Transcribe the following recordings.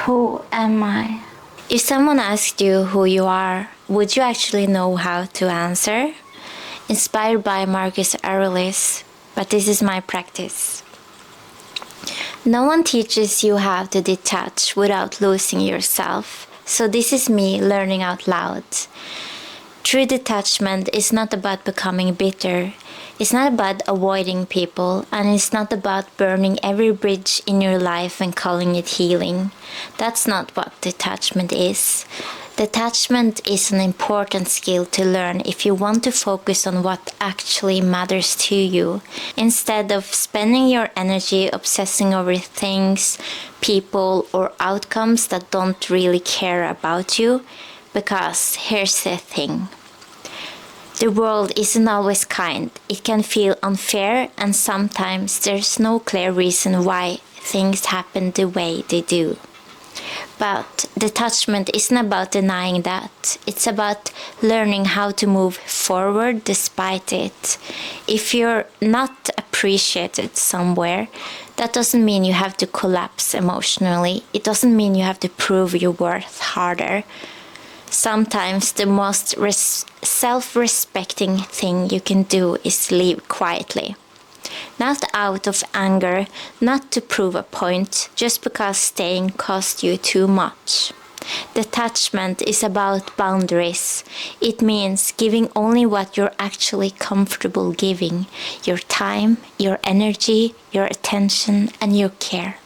Who am I? If someone asked you who you are, would you actually know how to answer? Inspired by Marcus Aurelius, but this is my practice. No one teaches you how to detach without losing yourself, so this is me learning out loud. True detachment is not about becoming bitter. It's not about avoiding people, and it's not about burning every bridge in your life and calling it healing. That's not what detachment is. Detachment is an important skill to learn if you want to focus on what actually matters to you, instead of spending your energy obsessing over things, people, or outcomes that don't really care about you. Because here's the thing. The world isn't always kind. It can feel unfair, and sometimes there's no clear reason why things happen the way they do. But detachment isn't about denying that. It's about learning how to move forward despite it. If you're not appreciated somewhere, that doesn't mean you have to collapse emotionally. It doesn't mean you have to prove your worth harder. Sometimes the most self-respecting thing you can do is leave quietly. Not out of anger, not to prove a point, just because staying costs you too much. Detachment is about boundaries. It means giving only what you're actually comfortable giving. Your time, your energy, your attention, and your care.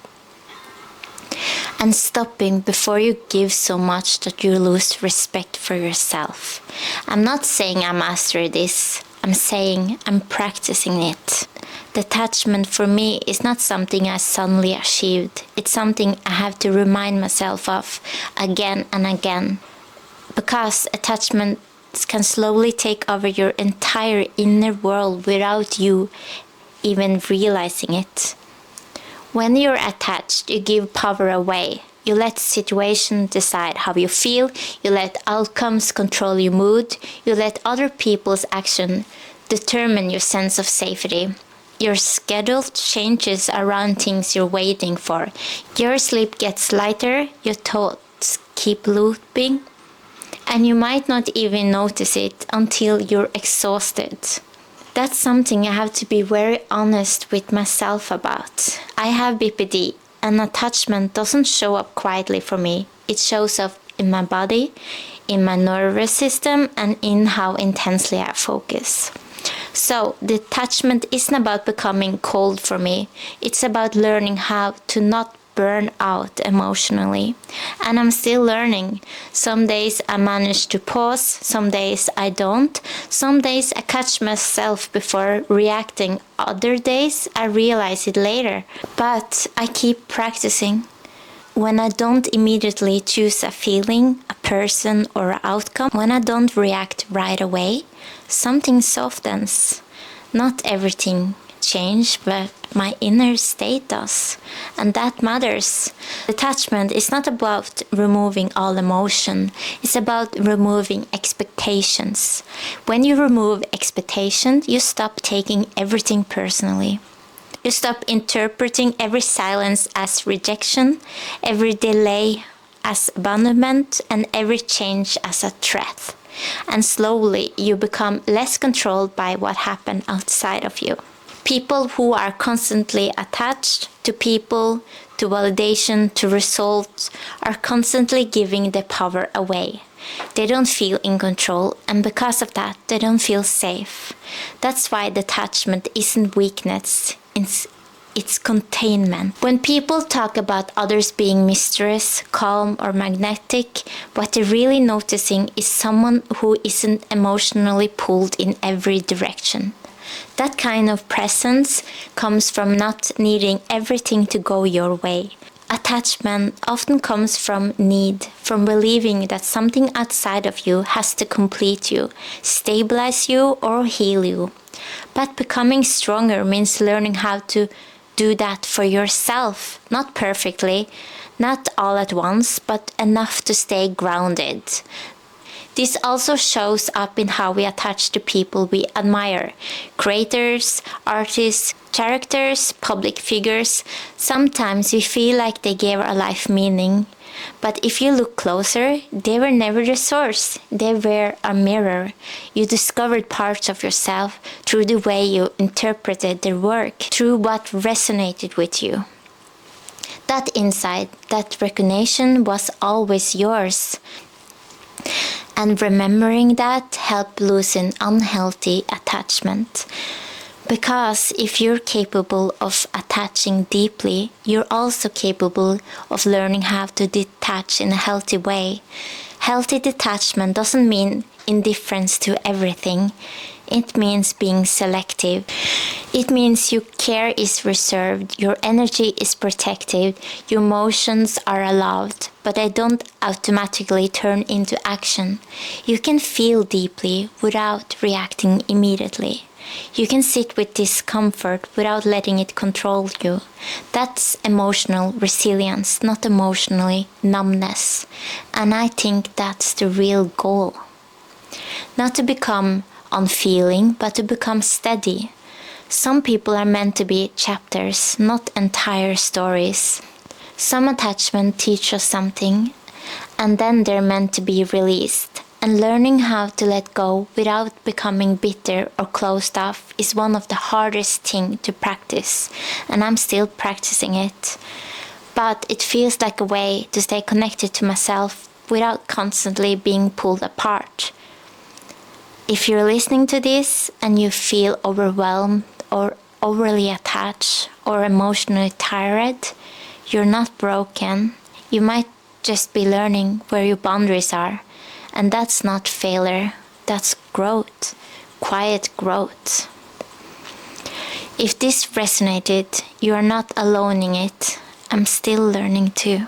And stopping before you give so much that you lose respect for yourself. I'm not saying I mastered this. I'm saying I'm practicing it. Detachment for me is not something I suddenly achieved. It's something I have to remind myself of again and again. Because attachment can slowly take over your entire inner world without you even realizing it. When you're attached, you give power away. You let situations decide how you feel. You let outcomes control your mood. You let other people's action determine your sense of safety. Your schedule changes around things you're waiting for. Your sleep gets lighter. Your thoughts keep looping. And you might not even notice it until you're exhausted. That's something I have to be very honest with myself about. I have BPD, and attachment doesn't show up quietly for me. It shows up in my body, in my nervous system, and in how intensely I focus. So, detachment isn't about becoming cold for me. It's about learning how to not burn out emotionally. And I'm still learning. Some days I manage to pause, some days I don't. Some days I catch myself before reacting. Other days I realize it later. But I keep practicing. When I don't immediately choose a feeling, a person, or an outcome, when I don't react right away, something softens. Not everything changes, but my inner state does. And that matters. Detachment is not about removing all emotion. It's about removing expectations. When you remove expectations, you stop taking everything personally. You stop interpreting every silence as rejection, every delay as abandonment, and every change as a threat. And slowly you become less controlled by what happened outside of you. People who are constantly attached to people, to validation, to results, are constantly giving their power away. They don't feel in control, and because of that, they don't feel safe. That's why detachment isn't weakness, it's containment. When people talk about others being mysterious, calm, or magnetic, what they're really noticing is someone who isn't emotionally pulled in every direction. That kind of presence comes from not needing everything to go your way. Attachment often comes from need, from believing that something outside of you has to complete you, stabilize you, or heal you. But becoming stronger means learning how to do that for yourself, not perfectly, not all at once, but enough to stay grounded. This also shows up in how we attach to people we admire. Creators, artists, characters, public figures. Sometimes we feel like they gave our life meaning. But if you look closer, they were never the source. They were a mirror. You discovered parts of yourself through the way you interpreted their work, through what resonated with you. That insight, that recognition was always yours. And remembering that helped loosen unhealthy attachment. Because if you're capable of attaching deeply, you're also capable of learning how to detach in a healthy way. Healthy detachment doesn't mean indifference to everything. It means being selective. It means your care is reserved, your energy is protected, your emotions are allowed, but they don't automatically turn into action. You can feel deeply without reacting immediately. You can sit with discomfort without letting it control you. That's emotional resilience, not emotionally numbness. And I think that's the real goal. Not to become unfeeling, but to become steady. Some people are meant to be chapters, not entire stories. Some attachment teach us something, and then they're meant to be released. And learning how to let go without becoming bitter or closed off is one of the hardest things to practice, and I'm still practicing it. But it feels like a way to stay connected to myself without constantly being pulled apart. If you're listening to this and you feel overwhelmed or overly attached or emotionally tired, you're not broken. You might just be learning where your boundaries are. And that's not failure, that's growth, quiet growth. If this resonated, you are not alone in it. I'm still learning too.